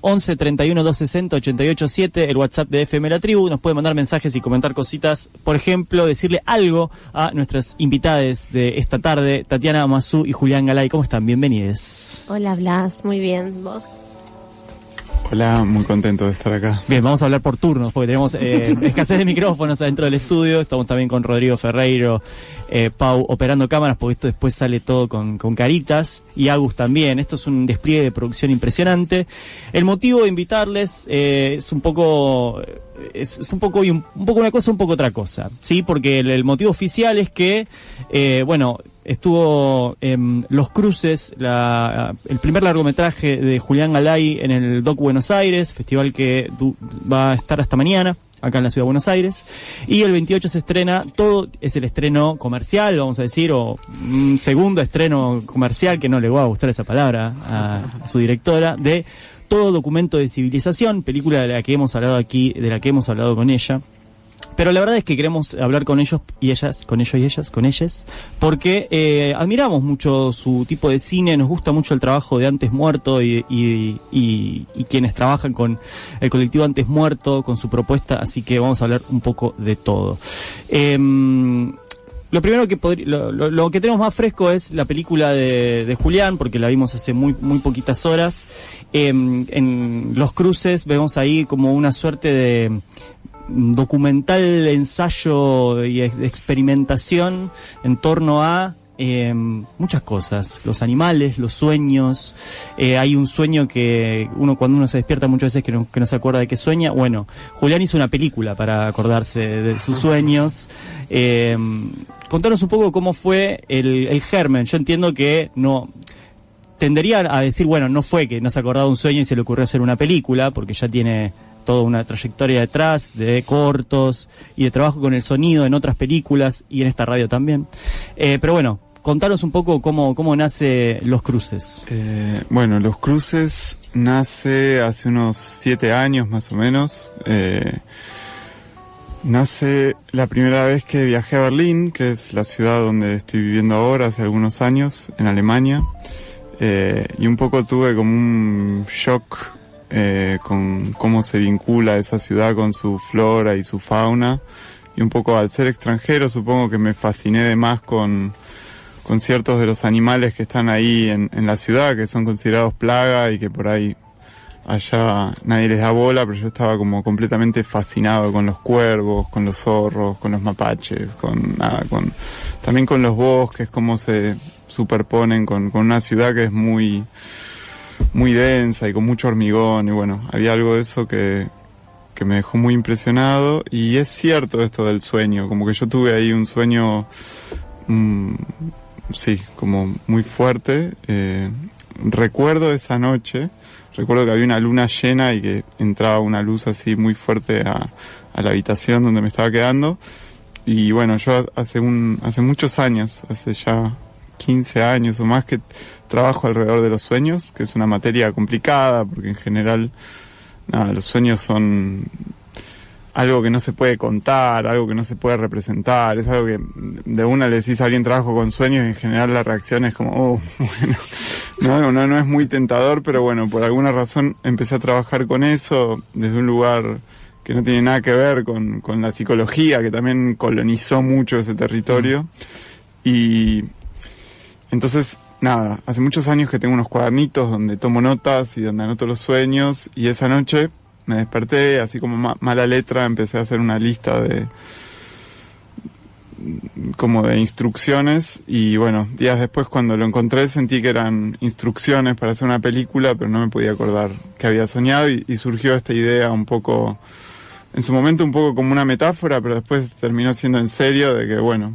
11 31 260 887, el WhatsApp de FM La Tribu. Nos puede mandar mensajes y comentar cositas. Por ejemplo, decirle algo a nuestras invitadas de esta tarde, Tatiana Masu y Julián Galay. ¿Cómo están? Bienvenidos. Hola, Blas. Muy bien. ¿Vos? Hola, muy contento de estar acá. Bien, vamos a hablar por turnos, porque tenemos escasez de micrófonos adentro del estudio. Estamos también con Rodrigo Ferreiro, Pau operando cámaras, porque esto después sale todo con caritas, y Agus también. Esto es un despliegue de producción impresionante. El motivo de invitarles es un poco una cosa, un poco otra cosa, ¿sí? Porque el motivo oficial es que, estuvo Los Cruces, el primer largometraje de Julián Galay en el DOC Buenos Aires, festival que va a estar hasta mañana acá en la ciudad de Buenos Aires, y el 28 se estrena, todo es el estreno comercial, vamos a decir, o un segundo estreno comercial, que no le va a gustar esa palabra a su directora, de Todo Documento de Civilización, película de la que hemos hablado aquí, de la que hemos hablado con ella. Pero la verdad es que queremos hablar con ellos y ellas, porque admiramos mucho su tipo de cine, nos gusta mucho el trabajo de Antes Muerto y quienes trabajan con el colectivo Antes Muerto, con su propuesta, así que vamos a hablar un poco de todo. Lo primero que lo que tenemos más fresco es la película de Julián, porque la vimos hace muy poquitas horas. En Los Cruces vemos ahí como una suerte de documental, ensayo y de experimentación en torno a muchas cosas, los animales, los sueños. Hay un sueño que cuando uno se despierta muchas veces que no se acuerda de qué sueña. Bueno, Julián hizo una película para acordarse de sus sueños. Contanos un poco cómo fue el germen. Yo entiendo que no tendería a decir, bueno, no fue que no se acordaba un sueño y se le ocurrió hacer una película, porque ya tiene toda una trayectoria detrás de cortos y de trabajo con el sonido en otras películas y en esta radio también. Pero bueno, contanos un poco cómo nace Los Cruces. Los Cruces nace hace unos 7 años más o menos. Nace la primera vez que viajé a Berlín, que es la ciudad donde estoy viviendo ahora hace algunos años, en Alemania. Y un poco tuve como un shock con cómo se vincula esa ciudad con su flora y su fauna, y un poco al ser extranjero supongo que me fasciné de más con ciertos de los animales que están ahí en la ciudad, que son considerados plaga y que por ahí allá nadie les da bola, pero yo estaba como completamente fascinado con los cuervos, con los zorros, con los mapaches, también con los bosques, cómo se superponen con una ciudad que es muy densa y con mucho hormigón, y bueno, había algo de eso que me dejó muy impresionado. Y es cierto esto del sueño, como que yo tuve ahí un sueño como muy fuerte. Recuerdo esa noche, recuerdo que había una luna llena y que entraba una luz así muy fuerte a la habitación donde me estaba quedando. Y bueno, yo hace muchos años, hace ya 15 años o más, que trabajo alrededor de los sueños, que es una materia complicada porque en general los sueños son algo que no se puede contar, algo que no se puede representar, es algo que de una le decís a alguien trabajo con sueños y en general la reacción es como, no es muy tentador, pero bueno, por alguna razón empecé a trabajar con eso desde un lugar que no tiene nada que ver con la psicología, que también colonizó mucho ese territorio. Y entonces, hace muchos años que tengo unos cuadernitos donde tomo notas y donde anoto los sueños, y esa noche me desperté, así como mala letra, empecé a hacer una lista de instrucciones, y bueno, días después cuando lo encontré sentí que eran instrucciones para hacer una película, pero no me podía acordar qué había soñado, y surgió esta idea un poco, en su momento un poco como una metáfora, pero después terminó siendo en serio, de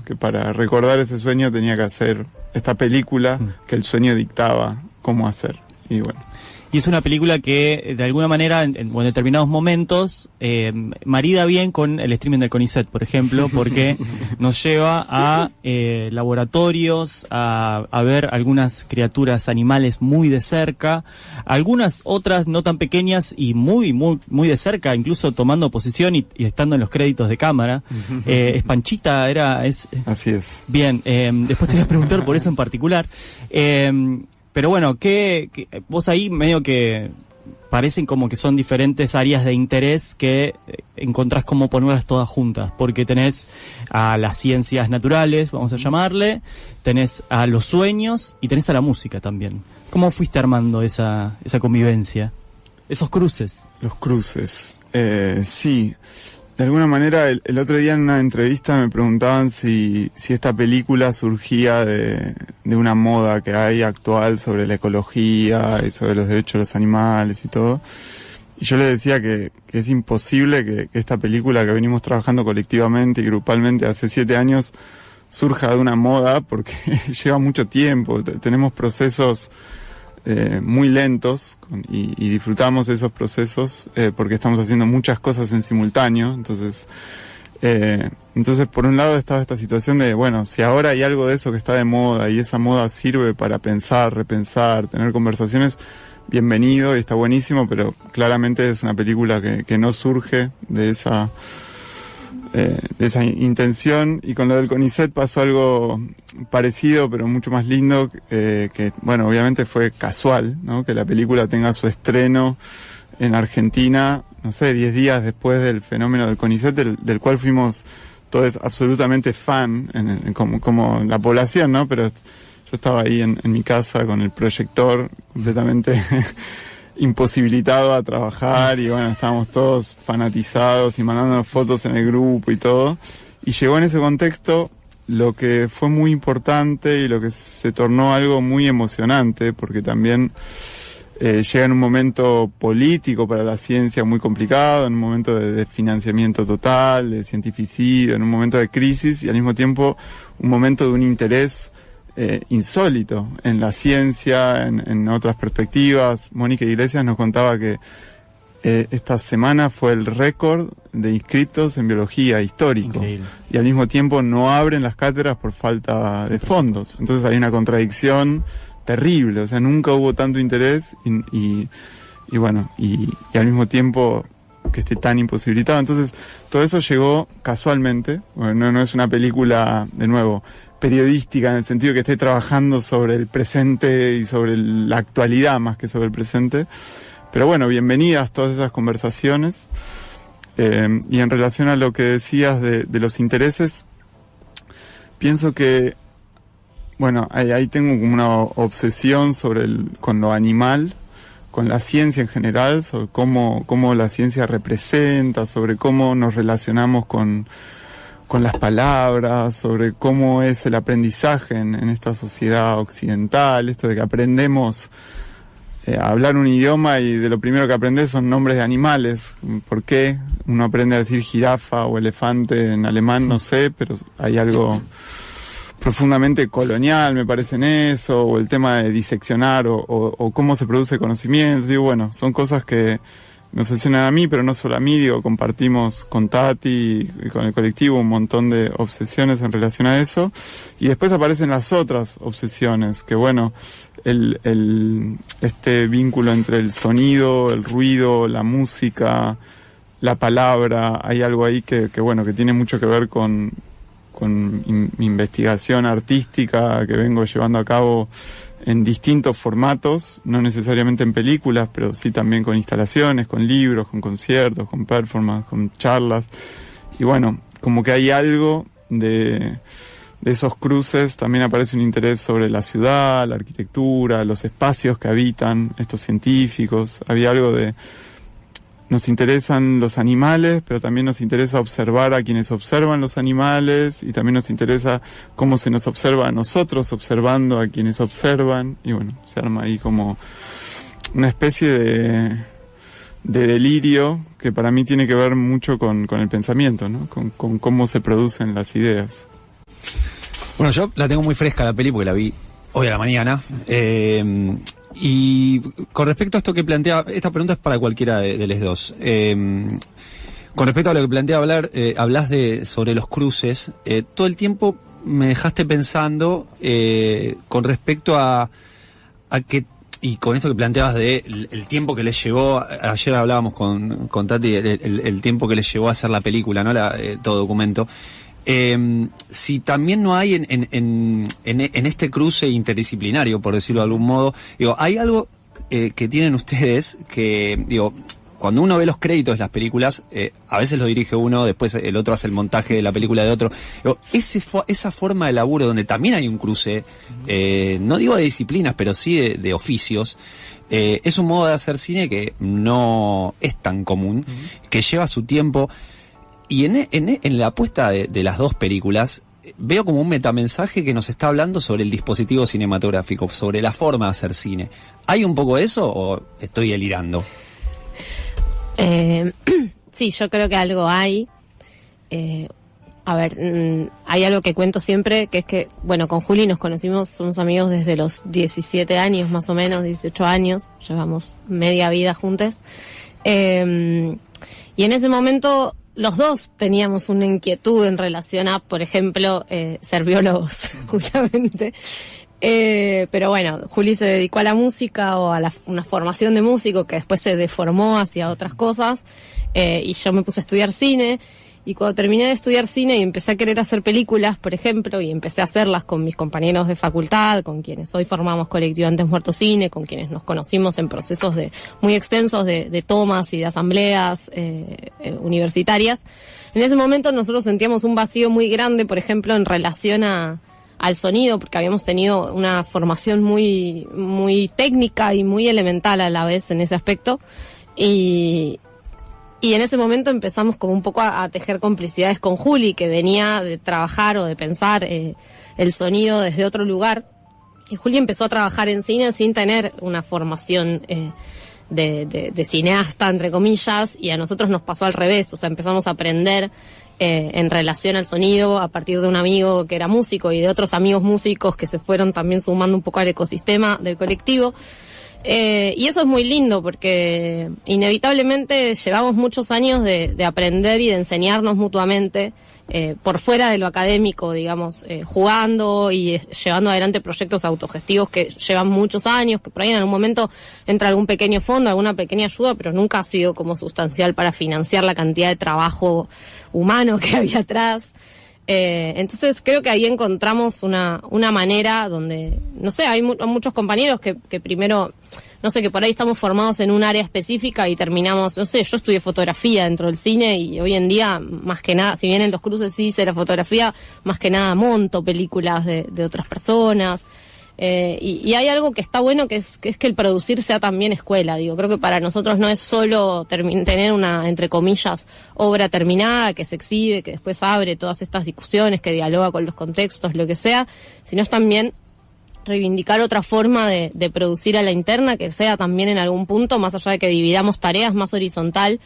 que para recordar ese sueño tenía que hacer esta película que el sueño dictaba cómo hacer, y bueno. Y es una película que, de alguna manera, en determinados momentos, marida bien con el streaming del CONICET, por ejemplo, porque nos lleva a laboratorios, a ver algunas criaturas animales muy de cerca, algunas otras no tan pequeñas y muy de cerca, incluso tomando posición y estando en los créditos de cámara. Es Panchita, Así es. Bien, después te voy a preguntar por eso en particular. Pero bueno, vos ahí medio que parecen como que son diferentes áreas de interés que encontrás cómo ponerlas todas juntas, porque tenés a las ciencias naturales, vamos a llamarle, tenés a los sueños y tenés a la música también. ¿Cómo fuiste armando esa convivencia? Esos cruces. Los cruces. Sí. De alguna manera, el otro día en una entrevista me preguntaban si esta película surgía de una moda que hay actual sobre la ecología y sobre los derechos de los animales y todo. Y yo les decía que es imposible que esta película que venimos trabajando colectivamente y grupalmente hace 7 años surja de una moda, porque lleva mucho tiempo. Tenemos procesos muy lentos y disfrutamos de esos procesos porque estamos haciendo muchas cosas en simultáneo. Entonces por un lado estaba esta situación de, bueno, si ahora hay algo de eso que está de moda y esa moda sirve para pensar, repensar, tener conversaciones, bienvenido y está buenísimo, pero claramente es una película que no surge de esa intención. Y con lo del CONICET pasó algo parecido pero mucho más lindo, que bueno, obviamente fue casual, ¿no? Que la película tenga su estreno en Argentina, no sé, 10 días después del fenómeno del CONICET, del cual fuimos todos absolutamente fan, como la población, ¿no? Pero yo estaba ahí en mi casa con el proyector completamente imposibilitado a trabajar, y bueno, estábamos todos fanatizados y mandándonos fotos en el grupo y todo. Y llegó en ese contexto lo que fue muy importante y lo que se tornó algo muy emocionante, porque también llega en un momento político para la ciencia muy complicado, en un momento de financiamiento total, de cientificidio, en un momento de crisis, y al mismo tiempo un momento de un interés insólito en la ciencia, en otras perspectivas. Mónica Iglesias nos contaba que esta semana fue el récord de inscritos en biología histórico. Increíble. Y al mismo tiempo no abren las cátedras por falta de fondos. Entonces hay una contradicción terrible, o sea, nunca hubo tanto interés y al mismo tiempo que esté tan imposibilitado. Entonces todo eso llegó casualmente. Bueno, no es una película, de nuevo, periodística, en el sentido que esté trabajando sobre el presente y sobre la actualidad más que sobre el presente. Pero bueno, bienvenidas todas esas conversaciones. Y en relación a lo que decías de los intereses, pienso que, bueno, ahí tengo como una obsesión con lo animal, con la ciencia en general, sobre cómo la ciencia representa, sobre cómo nos relacionamos con las palabras, sobre cómo es el aprendizaje en esta sociedad occidental, esto de que aprendemos a hablar un idioma y de lo primero que aprendes son nombres de animales. ¿Por qué? Uno aprende a decir jirafa o elefante en alemán, no sé, pero hay algo profundamente colonial, me parece, en eso, o el tema de diseccionar o cómo se produce conocimiento. Digo, bueno, son cosas que me obsesionan a mí, pero no solo a mí, digo, compartimos con Tati y con el colectivo un montón de obsesiones en relación a eso. Y después aparecen las otras obsesiones, que bueno, este vínculo entre el sonido, el ruido, la música, la palabra, hay algo ahí que tiene mucho que ver con mi investigación artística que vengo llevando a cabo en distintos formatos, no necesariamente en películas, pero sí también con instalaciones, con libros, con conciertos, con performance, con charlas. Y bueno, como que hay algo de esos cruces. También aparece un interés sobre la ciudad, la arquitectura, los espacios que habitan estos científicos. Había algo de... Nos interesan los animales, pero también nos interesa observar a quienes observan los animales, y también nos interesa cómo se nos observa a nosotros observando a quienes observan. Y bueno, se arma ahí como una especie de delirio que para mí tiene que ver mucho con el pensamiento, ¿no? Con cómo se producen las ideas. Bueno, yo la tengo muy fresca la peli porque la vi hoy a la mañana. Y con respecto a esto que plantea, esta pregunta es para cualquiera de los dos. Con respecto a lo que plantea hablas sobre los cruces, todo el tiempo me dejaste pensando con respecto a que, y con esto que planteabas de el tiempo que les llevó, ayer hablábamos con Tati, el tiempo que les llevó a hacer la película, ¿no? Todo documento. Si también no hay en este cruce interdisciplinario, por decirlo de algún modo, digo, hay algo que tienen ustedes, que digo, cuando uno ve los créditos de las películas, a veces lo dirige uno, después el otro hace el montaje de la película de otro. Digo, esa forma de laburo donde también hay un cruce, no digo de disciplinas, pero sí de oficios, es un modo de hacer cine que no es tan común, que lleva su tiempo. Y en la apuesta de las dos películas, veo como un metamensaje que nos está hablando sobre el dispositivo cinematográfico, sobre la forma de hacer cine. ¿Hay un poco de eso o estoy delirando? Sí, yo creo que algo hay. A ver, hay algo que cuento siempre, que es que, bueno, con Juli nos conocimos, somos amigos desde los 17 años, más o menos, 18 años, llevamos media vida juntos. Y en ese momento los dos teníamos una inquietud en relación a, por ejemplo, ser biólogos, justamente. Pero bueno, Juli se dedicó a la música o a una formación de músico que después se deformó hacia otras cosas, y yo me puse a estudiar cine. Y cuando terminé de estudiar cine y empecé a querer hacer películas, por ejemplo, y empecé a hacerlas con mis compañeros de facultad, con quienes hoy formamos Colectivo Antes Muerto Cine, con quienes nos conocimos en procesos muy extensos de tomas y de asambleas universitarias, en ese momento nosotros sentíamos un vacío muy grande, por ejemplo, en relación al sonido, porque habíamos tenido una formación muy, muy técnica y muy elemental a la vez en ese aspecto. Y en ese momento empezamos como un poco a tejer complicidades con Juli, que venía de trabajar o de pensar el sonido desde otro lugar. Y Juli empezó a trabajar en cine sin tener una formación de cineasta, entre comillas, y a nosotros nos pasó al revés. O sea, empezamos a aprender en relación al sonido a partir de un amigo que era músico y de otros amigos músicos que se fueron también sumando un poco al ecosistema del colectivo. Y eso es muy lindo porque inevitablemente llevamos muchos años de aprender y de enseñarnos mutuamente por fuera de lo académico, digamos, jugando y llevando adelante proyectos autogestivos que llevan muchos años, que por ahí en algún momento entra algún pequeño fondo, alguna pequeña ayuda, pero nunca ha sido como sustancial para financiar la cantidad de trabajo humano que había atrás. Entonces creo que ahí encontramos una manera donde, no sé, hay muchos compañeros que primero, no sé, que por ahí estamos formados en un área específica y terminamos, no sé, yo estudié fotografía dentro del cine y hoy en día, más que nada, si bien en los cruces sí hice la fotografía, más que nada monto películas de otras personas. Y hay algo que está bueno, que es que el producir sea también escuela. Digo, creo que para nosotros no es solo tener una, entre comillas, obra terminada que se exhibe, que después abre todas estas discusiones, que dialoga con los contextos, lo que sea, sino es también reivindicar otra forma de producir a la interna, que sea también en algún punto, más allá de que dividamos tareas, más horizontal,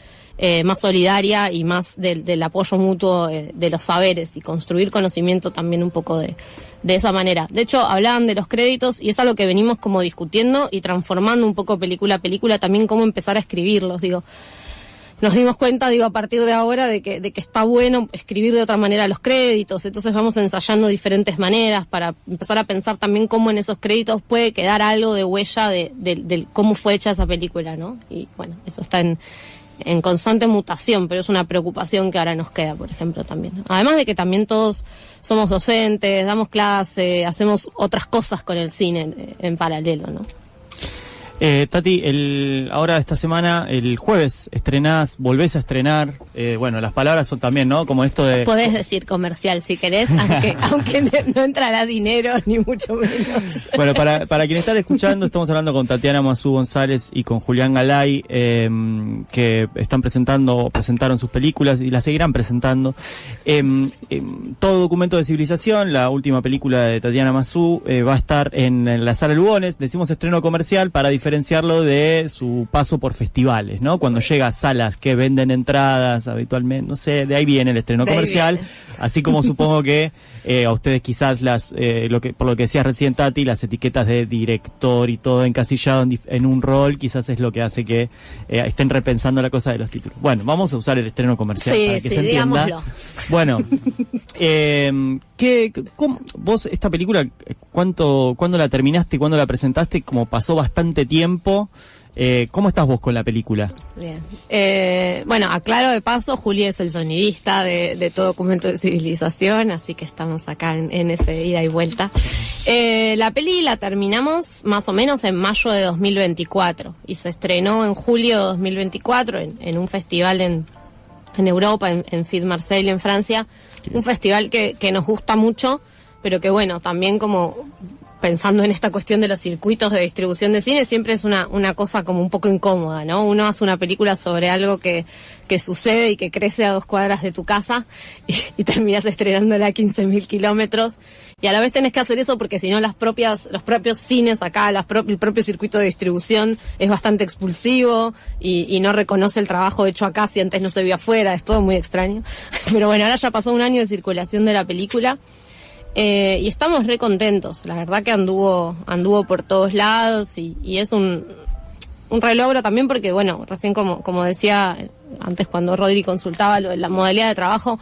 más solidaria y más del apoyo mutuo de los saberes, y construir conocimiento también un poco de esa manera. De hecho, hablaban de los créditos y es algo que venimos como discutiendo y transformando un poco película a película, también cómo empezar a escribirlos. Digo, nos dimos cuenta, a partir de ahora de que está bueno escribir de otra manera los créditos, entonces vamos ensayando diferentes maneras para empezar a pensar también cómo en esos créditos puede quedar algo de huella de cómo fue hecha esa película, ¿no? Y bueno, eso está en constante mutación, pero es una preocupación que ahora nos queda, por ejemplo, también. Además de que también todos somos docentes, damos clase, hacemos otras cosas con el cine en paralelo, ¿no? Tati, ahora esta semana, el jueves, volvés a estrenar, bueno, las palabras son también, ¿no? Como esto de... Podés decir comercial si querés, aunque no entrará dinero, ni mucho menos. Bueno, para quienes están escuchando, estamos hablando con Tatiana Massú González y con Julián Galay, que presentaron sus películas y las seguirán presentando. Todo Documento de Civilización, la última película de Tatiana Massú, va a estar en la Sala Lugones. Decimos estreno comercial para diferenciarlo de su paso por festivales, ¿no? Cuando llega a salas que venden entradas habitualmente, no sé, de ahí viene el estreno comercial, así como supongo que a ustedes quizás por lo que decías recién, Tati, las etiquetas de director y todo encasillado en un rol, quizás es lo que hace que estén repensando la cosa de los títulos. Bueno, vamos a usar el estreno comercial para que se entienda. Digámoslo. Bueno, vos esta película, ¿cuándo la terminaste, cuándo la presentaste? Como pasó bastante tiempo, ¿Cómo estás vos con la película? Bien. Bueno, aclaro de paso, Juli es el sonidista de todo documento de civilización, así que estamos acá en ese ida y vuelta. La peli la terminamos más o menos en mayo de 2024 y se estrenó en julio de 2024 en un festival en Europa, en Film Marseille, en Francia. Un festival que nos gusta mucho, pero que bueno, también como pensando en esta cuestión de los circuitos de distribución de cine, siempre es una cosa como un poco incómoda, ¿no? Uno hace una película sobre algo que sucede y que crece a 2 cuadras de tu casa y terminas estrenándola a 15.000 kilómetros, y a la vez tenés que hacer eso porque si no los propios cines acá, el propio circuito de distribución es bastante expulsivo y no reconoce el trabajo hecho acá si antes no se vio afuera, es todo muy extraño. Pero bueno, ahora ya pasó un año de circulación de la película. Y estamos re contentos, la verdad que anduvo por todos lados y es un relogro también porque, bueno, recién como decía antes cuando Rodri consultaba lo de la modalidad de trabajo,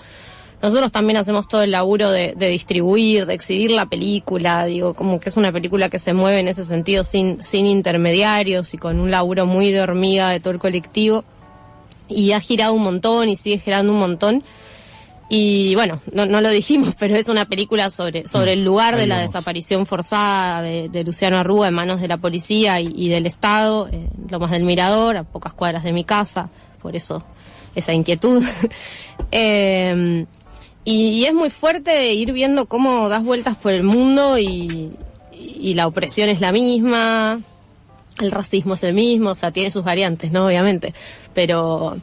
nosotros también hacemos todo el laburo de distribuir, de exhibir la película, digo, como que es una película que se mueve en ese sentido sin intermediarios y con un laburo muy de hormiga de todo el colectivo, y ha girado un montón y sigue girando un montón. Y bueno, no lo dijimos, pero es una película sobre el lugar de la desaparición forzada de Luciano Arruga en manos de la policía y del Estado, Lomas del Mirador, a pocas cuadras de mi casa, por eso esa inquietud. Y es muy fuerte ir viendo cómo das vueltas por el mundo y la opresión es la misma, el racismo es el mismo, o sea, tiene sus variantes, ¿no? Obviamente, pero...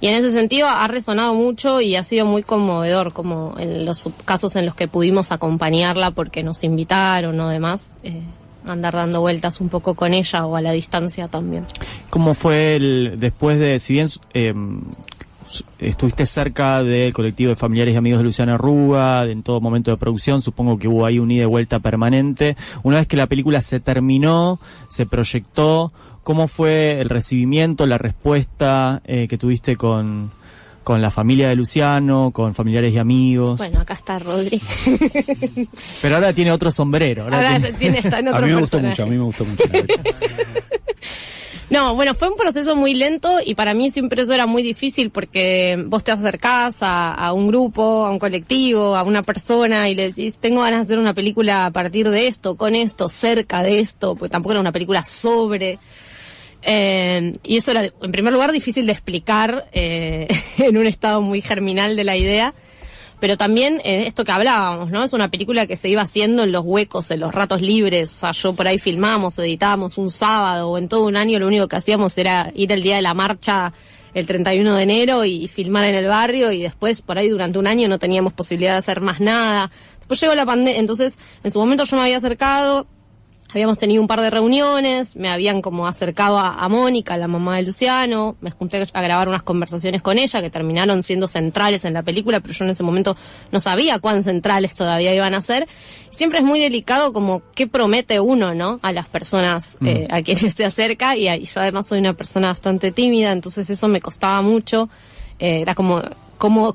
Y en ese sentido ha resonado mucho y ha sido muy conmovedor, como en los casos en los que pudimos acompañarla porque nos invitaron o demás, andar dando vueltas un poco con ella o a la distancia también. ¿Cómo fue después de, si bien estuviste cerca del colectivo de familiares y amigos de Luciano Arruga, en todo momento de producción, supongo que hubo ahí un ida y vuelta permanente, una vez que la película se terminó, se proyectó, ¿cómo fue el recibimiento, la respuesta que tuviste con la familia de Luciano, con familiares y amigos? Bueno, acá está Rodri. Pero ahora tiene otro sombrero. Ahora está en otro a mí me personaje. gustó mucho. La verdad. No, bueno, fue un proceso muy lento y para mí siempre eso era muy difícil porque vos te acercás a un grupo, a un colectivo, a una persona y le decís, tengo ganas de hacer una película a partir de esto, con esto, cerca de esto, porque tampoco era una película sobre... y eso era, en primer lugar, difícil de explicar en un estado muy germinal de la idea, pero también esto que hablábamos, ¿no? Es una película que se iba haciendo en los huecos, en los ratos libres. O sea, yo por ahí filmábamos o editábamos un sábado o en todo un año lo único que hacíamos era ir el día de la marcha el 31 de enero y filmar en el barrio, y después por ahí durante un año no teníamos posibilidad de hacer más nada. Después llegó la pandemia, entonces en su momento yo me había acercado. Habíamos tenido un par de reuniones, me habían como acercado a Mónica, la mamá de Luciano, me junté a grabar unas conversaciones con ella que terminaron siendo centrales en la película, pero yo en ese momento no sabía cuán centrales todavía iban a ser. Y siempre es muy delicado como qué promete uno, ¿no? A las personas a quienes se acerca, y yo además soy una persona bastante tímida, entonces eso me costaba mucho. Era como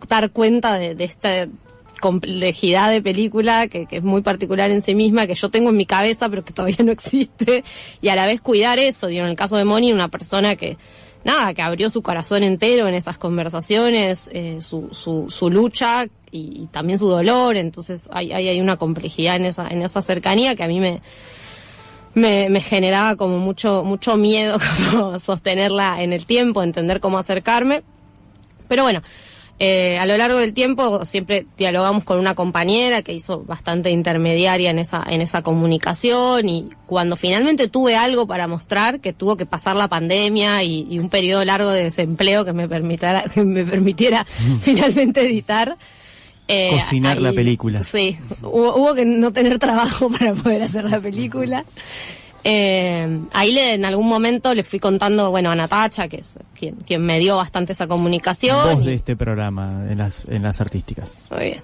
dar cuenta de esta complejidad de película que es muy particular en sí misma, que yo tengo en mi cabeza pero que todavía no existe, y a la vez cuidar eso. Digo, en el caso de Moni, una persona que abrió su corazón entero en esas conversaciones, su lucha y también su dolor, entonces hay una complejidad en esa cercanía que a mí me generaba como mucho miedo como sostenerla en el tiempo, entender cómo acercarme, pero bueno. A lo largo del tiempo siempre dialogamos con una compañera que hizo bastante intermediaria en esa comunicación, y cuando finalmente tuve algo para mostrar, que tuvo que pasar la pandemia y un periodo largo de desempleo que me permitiera finalmente editar. Cocinar la película. Sí, hubo que no tener trabajo para poder hacer la película. Ahí en algún momento le fui contando, bueno, a Natacha, que es quien me dio bastante esa comunicación. Voz de este programa en las artísticas. Muy bien.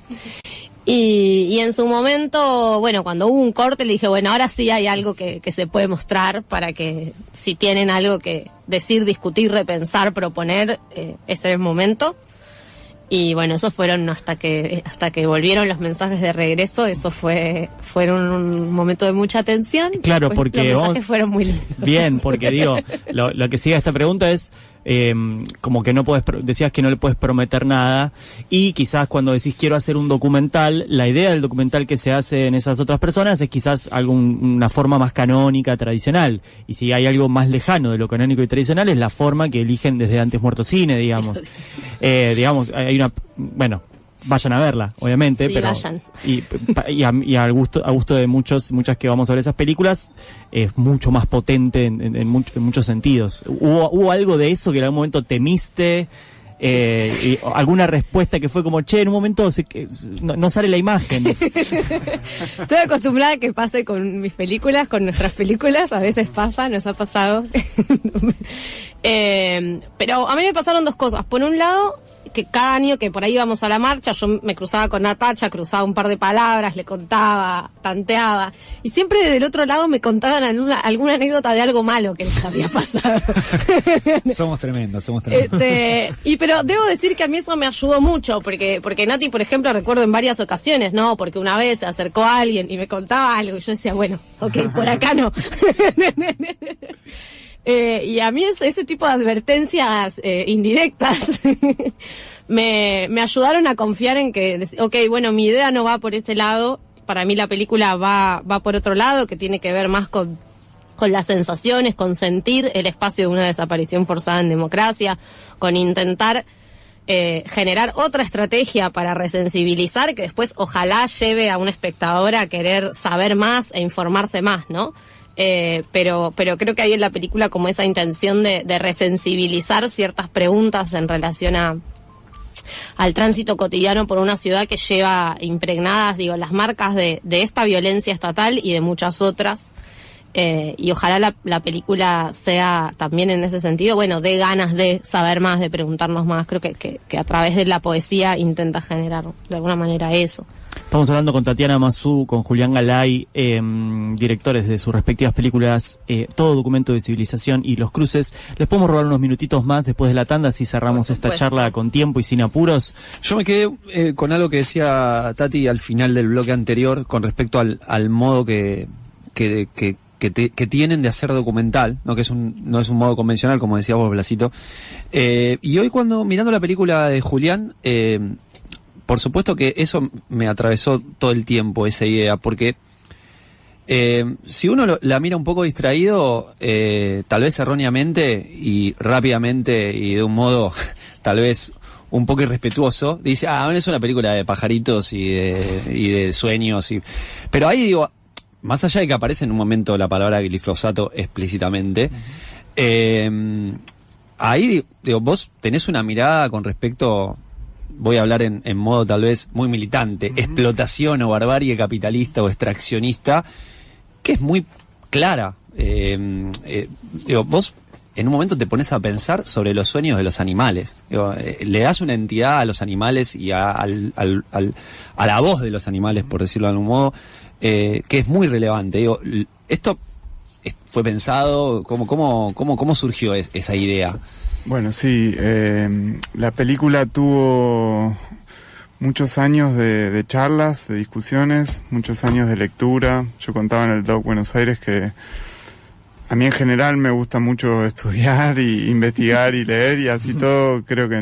Y en su momento, bueno, cuando hubo un corte le dije, bueno, ahora sí hay algo que se puede mostrar, para que si tienen algo que decir, discutir, repensar, proponer, ese es el momento. Y bueno, esos fueron hasta que volvieron los mensajes de regreso, fueron un momento de mucha tensión. Claro, pues, porque los mensajes fueron muy lindos. Bien, porque digo, lo que sigue a esta pregunta es como que no decías que no le puedes prometer nada, y quizás cuando decís quiero hacer un documental, la idea del documental que se hace en esas otras personas es quizás una forma más canónica, tradicional, y si hay algo más lejano de lo canónico y tradicional es la forma que eligen desde Antes Muerto Cine, digamos. Digamos, hay bueno, vayan a verla, obviamente, sí, pero vayan. Y al gusto de muchas que vamos a ver esas películas, es mucho más potente en muchos sentidos. ¿Hubo algo de eso que en algún momento temiste? Y alguna respuesta que fue como, en un momento no sale la imagen. Estoy acostumbrada a que pase con mis películas, con nuestras películas, a veces pasa, nos ha pasado. Pero a mí me pasaron dos cosas. Por un lado, que cada año que por ahí íbamos a la marcha, yo me cruzaba con Natacha, cruzaba un par de palabras, le contaba, tanteaba, y siempre del otro lado me contaban alguna anécdota de algo malo que les había pasado. Somos tremendos. Pero debo decir que a mí eso me ayudó mucho, porque Nati, por ejemplo, recuerdo en varias ocasiones, ¿no? Porque una vez se acercó a alguien y me contaba algo, y yo decía, bueno, ok, por acá no. Y a mí ese tipo de advertencias indirectas me ayudaron a confiar en que, bueno, mi idea no va por ese lado, para mí la película va por otro lado, que tiene que ver más con las sensaciones, con sentir el espacio de una desaparición forzada en democracia, con intentar generar otra estrategia para resensibilizar, que después ojalá lleve a un espectador a querer saber más e informarse más, ¿no? Pero creo que hay en la película como esa intención de resensibilizar ciertas preguntas en relación al tránsito cotidiano por una ciudad que lleva impregnadas, las marcas de esta violencia estatal y de muchas otras. Y ojalá la película sea también en ese sentido, bueno, dé ganas de saber más, de preguntarnos más. Creo que a través de la poesía intenta generar de alguna manera eso. Estamos hablando con Tatiana Massú, con Julián Galay, directores de sus respectivas películas, Todo Documento de Civilización y Los Cruces. ¿Les podemos robar unos minutitos más después de la tanda si cerramos esta charla con tiempo y sin apuros? Yo me quedé con algo que decía Tati al final del bloque anterior con respecto al modo que tienen de hacer documental, ¿no? Que no es un modo convencional, como decía vos, Blasito. Y hoy mirando la película de Julián, por supuesto que eso me atravesó todo el tiempo, esa idea, porque si uno la mira un poco distraído, tal vez erróneamente y rápidamente y de un modo tal vez un poco irrespetuoso, dice, es una película de pajaritos y de sueños. Pero ahí digo, más allá de que aparece en un momento la palabra glifosato explícitamente, ahí digo, vos tenés una mirada con respecto, voy a hablar en modo tal vez muy militante, explotación o barbarie capitalista o extraccionista, que es muy clara. Vos en un momento te pones a pensar sobre los sueños de los animales. Le das una entidad a los animales y a la voz de los animales, por decirlo de algún modo, que es muy relevante. Esto fue pensado, ¿cómo surgió esa idea? Bueno, sí, la película tuvo muchos años de charlas, de discusiones, muchos años de lectura. Yo contaba en el Doc Buenos Aires que a mí en general me gusta mucho estudiar y investigar y leer, y así todo. Creo que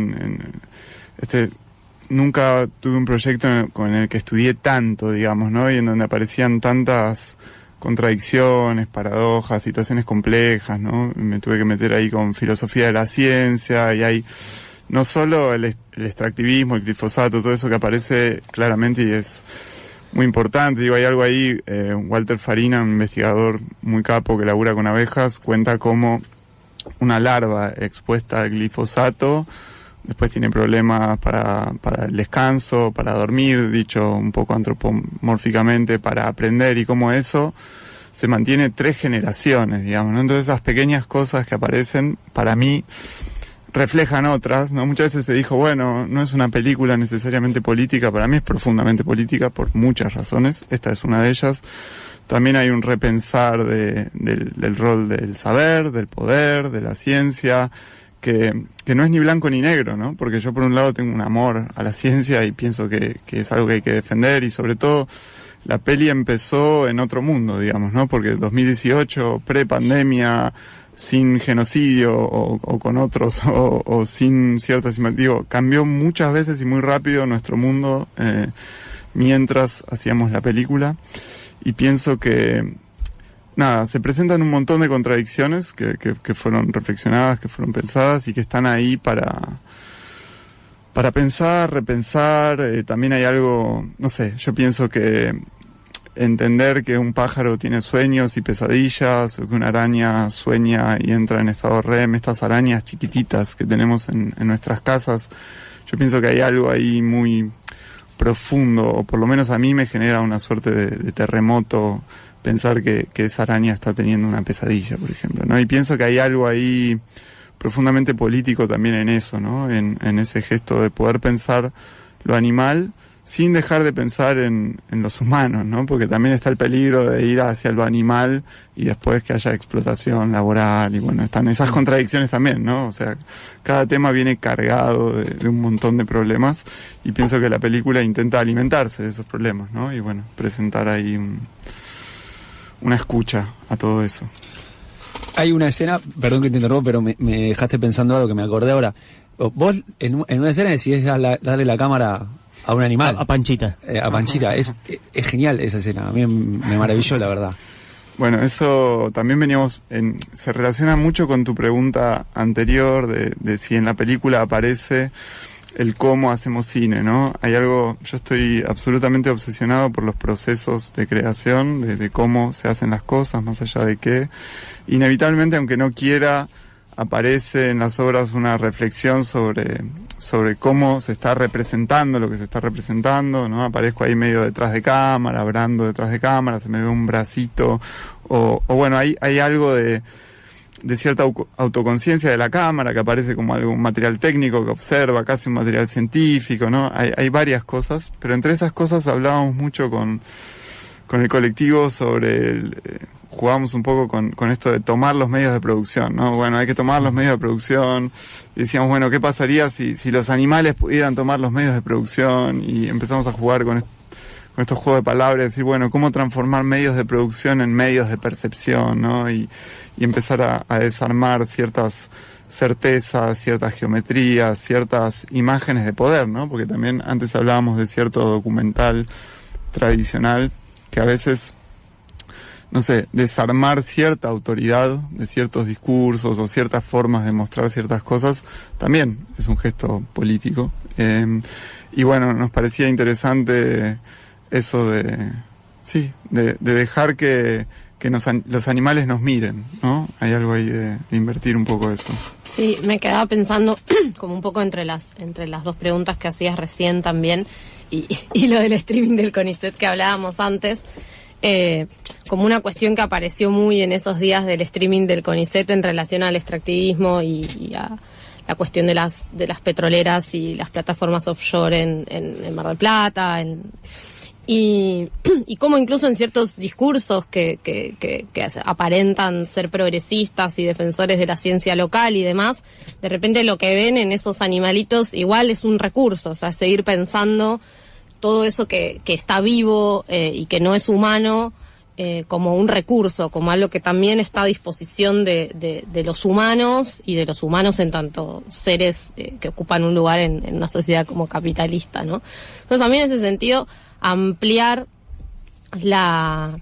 nunca tuve un proyecto con el que estudié tanto, digamos, ¿no? Y en donde aparecían tantas contradicciones, paradojas, situaciones complejas, ¿no? Me tuve que meter ahí con filosofía de la ciencia, y hay no solo el extractivismo, el glifosato, todo eso que aparece claramente y es muy importante. Digo, hay algo ahí, Walter Farina, un investigador muy capo que labura con abejas, cuenta cómo una larva expuesta al glifosato después tiene problemas para el descanso, para dormir, dicho un poco antropomórficamente, para aprender, y cómo eso se mantiene 3 generaciones, digamos, ¿no? Entonces esas pequeñas cosas que aparecen, para mí, reflejan otras, ¿no? Muchas veces se dijo, bueno, no es una película necesariamente política. Para mí es profundamente política por muchas razones. Esta es una de ellas. También hay un repensar del rol del saber, del poder, de la ciencia, que no es ni blanco ni negro, ¿no? Porque yo por un lado tengo un amor a la ciencia y pienso que es algo que hay que defender, y sobre todo la peli empezó en otro mundo, digamos, ¿no? Porque 2018, pre-pandemia, sin genocidio o con otros, o sin ciertas... Digo, cambió muchas veces y muy rápido nuestro mundo mientras hacíamos la película, y pienso que... Nada, se presentan un montón de contradicciones que fueron reflexionadas, que fueron pensadas y que están ahí para pensar, repensar. También hay algo, no sé, yo pienso que entender que un pájaro tiene sueños y pesadillas, o que una araña sueña y entra en estado REM, estas arañas chiquititas que tenemos en nuestras casas, yo pienso que hay algo ahí muy profundo, o por lo menos a mí me genera una suerte de terremoto pensar que esa araña está teniendo una pesadilla, por ejemplo, ¿no? Y pienso que hay algo ahí profundamente político también en eso, ¿no? En ese gesto de poder pensar lo animal sin dejar de pensar en los humanos, ¿no? Porque también está el peligro de ir hacia lo animal y después que haya explotación laboral, y bueno, están esas contradicciones también, ¿no? O sea, cada tema viene cargado de un montón de problemas, y pienso que la película intenta alimentarse de esos problemas, ¿no? Y bueno, presentar ahí una escucha a todo eso. Hay una escena, perdón que te interrumpo, pero me dejaste pensando algo que me acordé ahora. Vos en una escena decidís darle la cámara a un animal. A Panchita. A Panchita. Es genial esa escena. A mí me maravilló, la verdad. Bueno, eso también se relaciona mucho con tu pregunta anterior de si en la película aparece el cómo hacemos cine, ¿no? Hay algo, yo estoy absolutamente obsesionado por los procesos de creación, de cómo se hacen las cosas, más allá de qué. Inevitablemente, aunque no quiera, aparece en las obras una reflexión sobre cómo se está representando lo que se está representando, ¿no? Aparezco ahí medio detrás de cámara, hablando detrás de cámara, se me ve un bracito, o bueno, hay algo de cierta autoconciencia de la cámara, que aparece como algún material técnico que observa, casi un material científico, ¿no? Hay varias cosas, pero entre esas cosas hablábamos mucho con el colectivo sobre jugábamos un poco con esto de tomar los medios de producción, ¿no? Bueno, hay que tomar los medios de producción, y decíamos, bueno, ¿qué pasaría si los animales pudieran tomar los medios de producción? Y empezamos a jugar con estos juegos de palabras, decir, bueno, ¿cómo transformar medios de producción en medios de percepción, ¿no? Y empezar a desarmar ciertas certezas, ciertas geometrías, ciertas imágenes de poder, ¿no? Porque también antes hablábamos de cierto documental tradicional que a veces, no sé, desarmar cierta autoridad de ciertos discursos o ciertas formas de mostrar ciertas cosas también es un gesto político. Y bueno, nos parecía interesante eso de dejar que los animales nos miren, ¿no? Hay algo ahí de invertir un poco eso. Sí, me quedaba pensando como un poco entre las dos preguntas que hacías recién también, y lo del streaming del CONICET que hablábamos antes, como una cuestión que apareció muy en esos días del streaming del CONICET en relación al extractivismo y a la cuestión de las petroleras y las plataformas offshore en Mar del Plata, y como incluso en ciertos discursos que aparentan ser progresistas y defensores de la ciencia local y demás, de repente lo que ven en esos animalitos igual es un recurso, o sea, seguir pensando todo eso que está vivo y que no es humano como un recurso, como algo que también está a disposición de los humanos, y de los humanos en tanto seres que ocupan un lugar en una sociedad como capitalista, ¿no? Entonces, también en ese sentido, ampliar la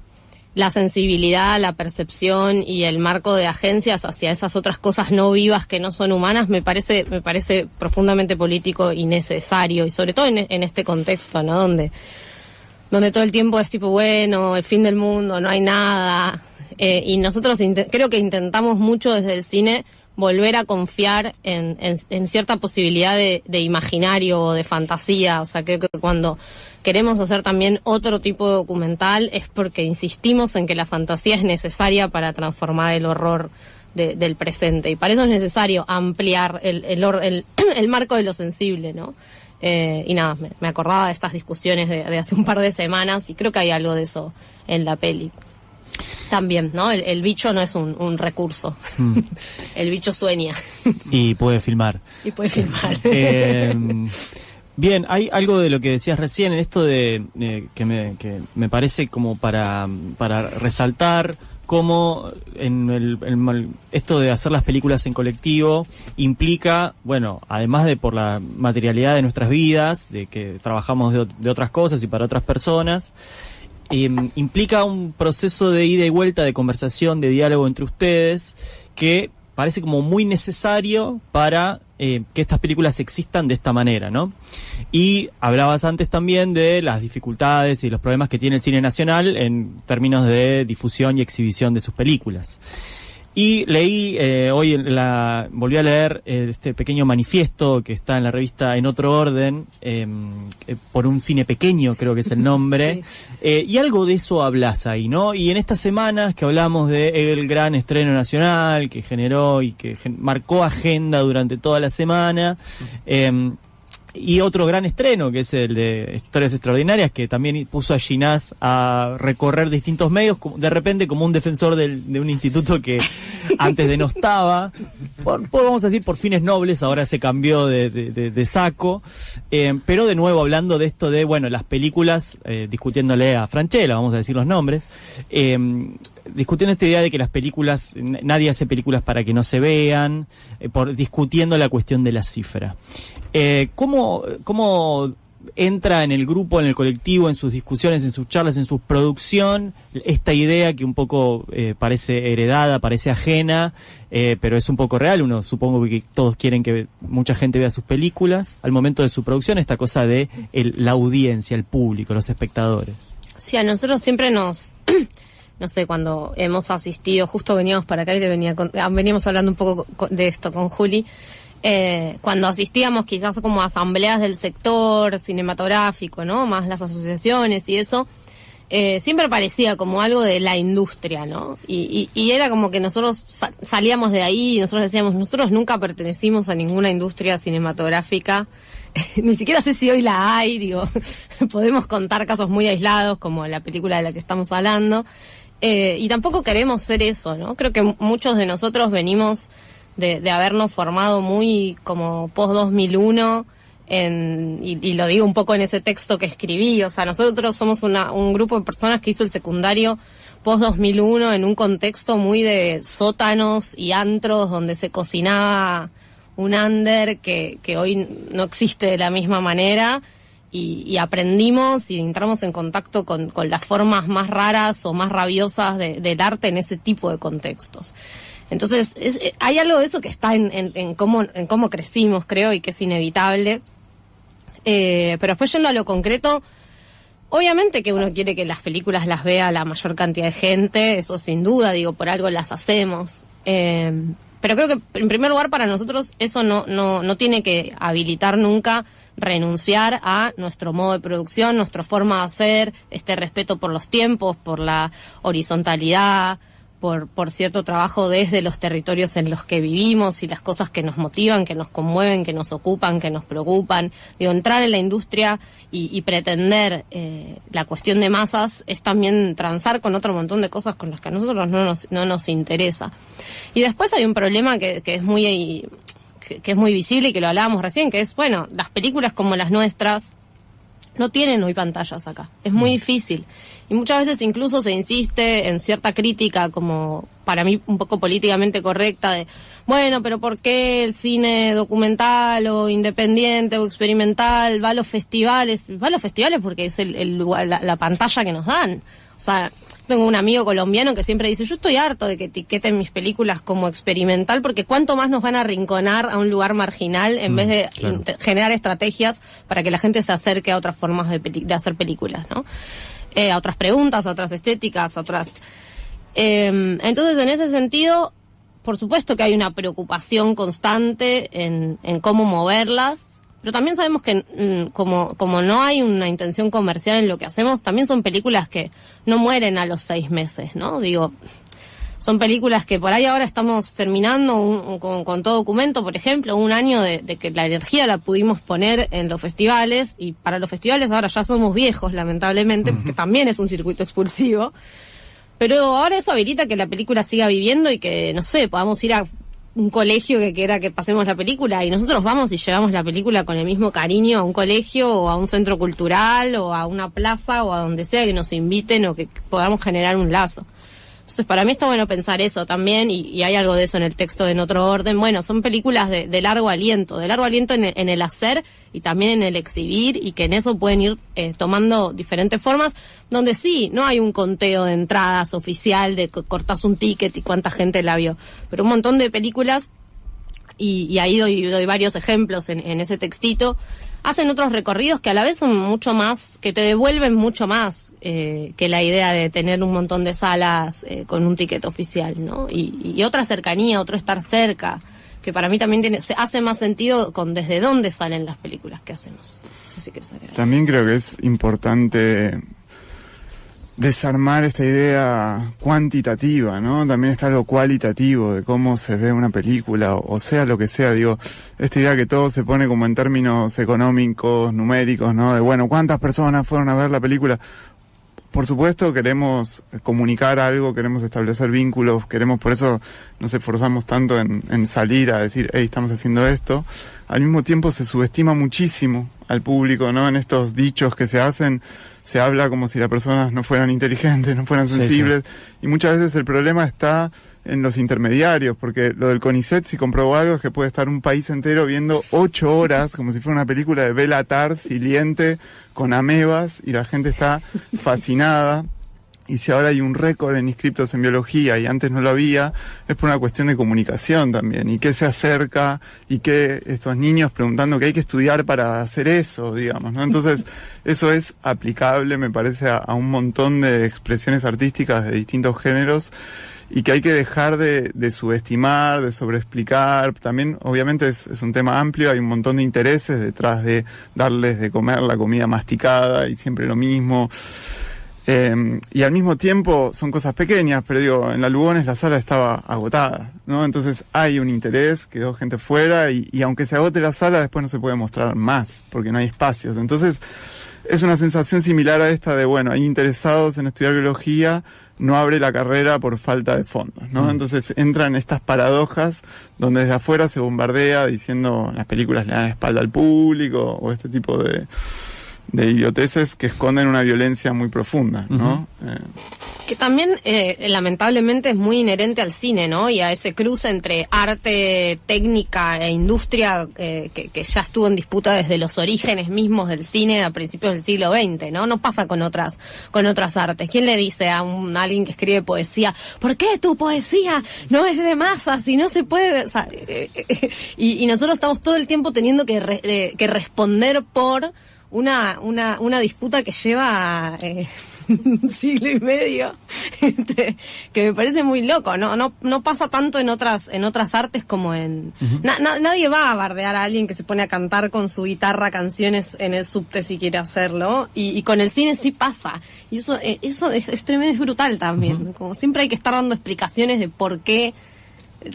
sensibilidad, la percepción y el marco de agencias hacia esas otras cosas no vivas que no son humanas me parece profundamente político y necesario, y sobre todo en este contexto, ¿no? Donde todo el tiempo es tipo, bueno, el fin del mundo, no hay nada, y nosotros creo que intentamos mucho desde el cine volver a confiar en cierta posibilidad de imaginario o de fantasía. O sea, creo que cuando queremos hacer también otro tipo de documental es porque insistimos en que la fantasía es necesaria para transformar el horror del presente, y para eso es necesario ampliar el marco de lo sensible, ¿no? Y nada, me acordaba de estas discusiones de hace un par de semanas, y creo que hay algo de eso en la peli. También, ¿no? El bicho no es un recurso. El bicho sueña. Y puede filmar. Bien, hay algo de lo que decías recién, en esto de que me parece como para resaltar cómo esto de hacer las películas en colectivo implica, bueno, además de por la materialidad de nuestras vidas, de que trabajamos de otras cosas y para otras personas, implica un proceso de ida y vuelta, de conversación, de diálogo entre ustedes, que parece como muy necesario para que estas películas existan de esta manera, ¿no? Y hablabas antes también de las dificultades y los problemas que tiene el cine nacional en términos de difusión y exhibición de sus películas. Y leí, hoy volví a leer este pequeño manifiesto que está en la revista En Otro Orden, por un cine pequeño, creo que es el nombre, sí. Y algo de eso hablas ahí, ¿no? Y en estas semanas que hablamos de el gran estreno nacional que generó y que marcó agenda durante toda la semana, y otro gran estreno, que es el de Historias Extraordinarias, que también puso a Ginás a recorrer distintos medios, de repente como un defensor de un instituto que antes denostaba, vamos a decir por fines nobles, ahora se cambió de saco, pero de nuevo hablando de esto de, bueno, las películas, discutiéndole a Francella, vamos a decir los nombres, discutiendo esta idea de que las películas, nadie hace películas para que no se vean, discutiendo la cuestión de la cifra. ¿Cómo entra en el grupo, en el colectivo, en sus discusiones, en sus charlas, en su producción, esta idea que un poco parece heredada, parece ajena, pero es un poco real? Uno supongo que todos quieren que mucha gente vea sus películas. Al momento de su producción, esta cosa de la audiencia, el público, los espectadores. Sí, a nosotros siempre nos... No sé, cuando hemos asistido, justo veníamos para acá y veníamos hablando un poco de esto con Juli, cuando asistíamos quizás como a asambleas del sector cinematográfico, ¿no? Más las asociaciones y eso, siempre parecía como algo de la industria, ¿no? Y era como que nosotros salíamos de ahí y nosotros decíamos, nosotros nunca pertenecimos a ninguna industria cinematográfica, ni siquiera sé si hoy la hay, digo, podemos contar casos muy aislados como la película de la que estamos hablando, y tampoco queremos ser eso, ¿no? Creo que muchos de nosotros venimos de habernos formado muy como post-2001, y lo digo un poco en ese texto que escribí, o sea, nosotros somos un grupo de personas que hizo el secundario post-2001 en un contexto muy de sótanos y antros donde se cocinaba un under que hoy no existe de la misma manera, y aprendimos y entramos en contacto con las formas más raras o más rabiosas del arte en ese tipo de contextos. Entonces, hay algo de eso que está en cómo crecimos, creo, y que es inevitable. Pero después, yendo a lo concreto, obviamente que uno quiere que las películas las vea la mayor cantidad de gente, eso sin duda, digo, por algo las hacemos. Pero creo que, en primer lugar, para nosotros eso no tiene que habilitar nunca renunciar a nuestro modo de producción, nuestra forma de hacer, este respeto por los tiempos, por la horizontalidad, por cierto trabajo desde los territorios en los que vivimos y las cosas que nos motivan, que nos conmueven, que nos ocupan, que nos preocupan. Digo, entrar en la industria y pretender la cuestión de masas es también transar con otro montón de cosas con las que a nosotros no nos interesa. Y después hay un problema que es muy visible y que lo hablábamos recién, que es, bueno, las películas como las nuestras no tienen hoy pantallas acá. Es muy difícil. Y muchas veces incluso se insiste en cierta crítica, como para mí un poco políticamente correcta, de, bueno, pero ¿por qué el cine documental o independiente o experimental va a los festivales? Va a los festivales porque es el lugar, la pantalla que nos dan. O sea, tengo un amigo colombiano que siempre dice, yo estoy harto de que etiqueten mis películas como experimental, porque cuánto más nos van a arrinconar a un lugar marginal en vez de generar estrategias para que la gente se acerque a otras formas de hacer películas, ¿no? A otras preguntas, a otras estéticas, a otras... Entonces, en ese sentido, por supuesto que hay una preocupación constante en cómo moverlas, pero también sabemos que como no hay una intención comercial en lo que hacemos, también son películas que no mueren a los 6 meses, ¿no? Digo, son películas que por ahí ahora estamos terminando con todo documento, por ejemplo, un año de que la energía la pudimos poner en los festivales, y para los festivales ahora ya somos viejos, lamentablemente, porque también es un circuito expulsivo. Pero ahora eso habilita que la película siga viviendo y que, no sé, podamos ir a un colegio que quiera que pasemos la película y nosotros vamos y llevamos la película con el mismo cariño a un colegio o a un centro cultural o a una plaza o a donde sea que nos inviten o que podamos generar un lazo. Entonces para mí está bueno pensar eso también y hay algo de eso en el texto En otro orden. Bueno, son películas de largo aliento en el hacer y también en el exhibir y que en eso pueden ir tomando diferentes formas donde sí, no hay un conteo de entradas oficial de cortás un ticket y cuánta gente la vio, pero un montón de películas y ahí doy varios ejemplos en ese textito. Hacen otros recorridos que a la vez son mucho más, que te devuelven mucho más que la idea de tener un montón de salas con un ticket oficial, ¿no? Y otra cercanía, otro estar cerca, que para mí también hace más sentido con desde dónde salen las películas que hacemos. No sé si quieres agregar. También creo que es importante desarmar esta idea cuantitativa, ¿no? También está lo cualitativo de cómo se ve una película, o sea lo que sea, digo, esta idea que todo se pone como en términos económicos, numéricos, ¿no? De, bueno, ¿cuántas personas fueron a ver la película? Por supuesto queremos comunicar algo, queremos establecer vínculos, por eso nos esforzamos tanto en salir a decir, hey, estamos haciendo esto. Al mismo tiempo se subestima muchísimo al público, ¿no? En estos dichos que se hacen, se habla como si las personas no fueran inteligentes, no fueran sensibles, y muchas veces el problema está en los intermediarios, porque lo del CONICET, si comprobó algo, es que puede estar un país entero viendo 8 horas, como si fuera una película de Béla Tarr, siliente, con amebas, y la gente está fascinada. Y si ahora hay un récord en inscriptos en biología y antes no lo había, es por una cuestión de comunicación también. Y qué se acerca, y qué estos niños preguntando qué hay que estudiar para hacer eso, digamos, ¿no? Entonces, eso es aplicable, me parece, a un montón de expresiones artísticas de distintos géneros, y que hay que dejar de subestimar, de sobreexplicar. También, obviamente, es un tema amplio, hay un montón de intereses detrás de darles de comer la comida masticada y siempre lo mismo. Y al mismo tiempo son cosas pequeñas, pero digo, en la Lugones la sala estaba agotada, ¿no? Entonces hay un interés, quedó gente fuera y aunque se agote la sala después no se puede mostrar más porque no hay espacios. Entonces es una sensación similar a esta de, bueno, hay interesados en estudiar biología, no abre la carrera por falta de fondos, ¿no? Entonces entran estas paradojas donde desde afuera se bombardea diciendo las películas le dan espalda al público o este tipo de idioteces que esconden una violencia muy profunda, ¿no? Que también, lamentablemente, es muy inherente al cine, ¿no? Y a ese cruce entre arte, técnica e industria que ya estuvo en disputa desde los orígenes mismos del cine a principios del siglo XX, ¿no? No pasa con otras artes. ¿Quién le dice a alguien que escribe poesía, ¿por qué tu poesía no es de masas y no se puede? O sea, y nosotros estamos todo el tiempo teniendo que responder por una disputa que lleva un siglo y medio, que me parece muy loco. No pasa tanto en otras artes como en... Nadie va a bardear a alguien que se pone a cantar con su guitarra canciones en el subte si quiere hacerlo, y con el cine sí pasa, y eso es tremendo, es brutal también. Como siempre hay que estar dando explicaciones de por qué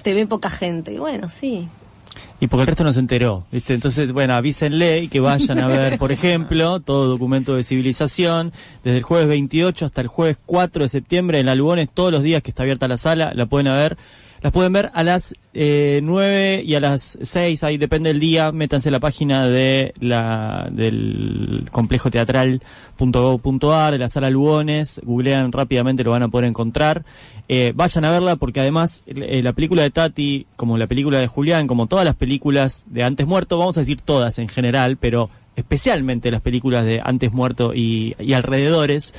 te ve poca gente, y bueno, sí. Y porque el resto no se enteró, ¿viste? Entonces, bueno, avísenle y que vayan a ver, por ejemplo, todo Documento de Civilización, desde el jueves 28 hasta el jueves 4 de septiembre en la Lugones, todos los días que está abierta la sala, las pueden ver a las 9 y a las 6, ahí depende del día. Métanse a la página del complejo teatral.gov.ar, de la sala Lugones, googlean rápidamente, lo van a poder encontrar. Vayan a verla porque además la película de Tati, como la película de Julián, como todas las películas de Antes Muerto, vamos a decir todas en general, pero especialmente las películas de Antes Muerto y alrededores,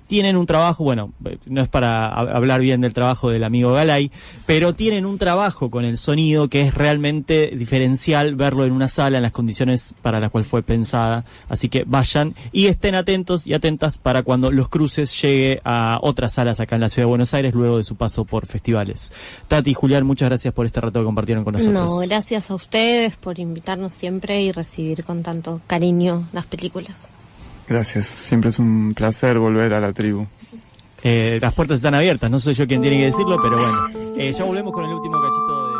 tienen un trabajo, bueno, no es para hablar bien del trabajo del amigo Galay, pero tienen un trabajo con el sonido que es realmente diferencial verlo en una sala en las condiciones para las cuales fue pensada. Así que vayan y estén atentos y atentas para cuando Los Cruces llegue a otras salas acá en la Ciudad de Buenos Aires luego de su paso por festivales. Tati y Julián, muchas gracias por este rato que compartieron con nosotros. No, gracias a ustedes por invitarnos siempre y recibir con tanto cariño las películas. Gracias, siempre es un placer volver a la tribu. Las puertas están abiertas, no soy yo quien tiene que decirlo, pero bueno, ya volvemos con el último cachito de...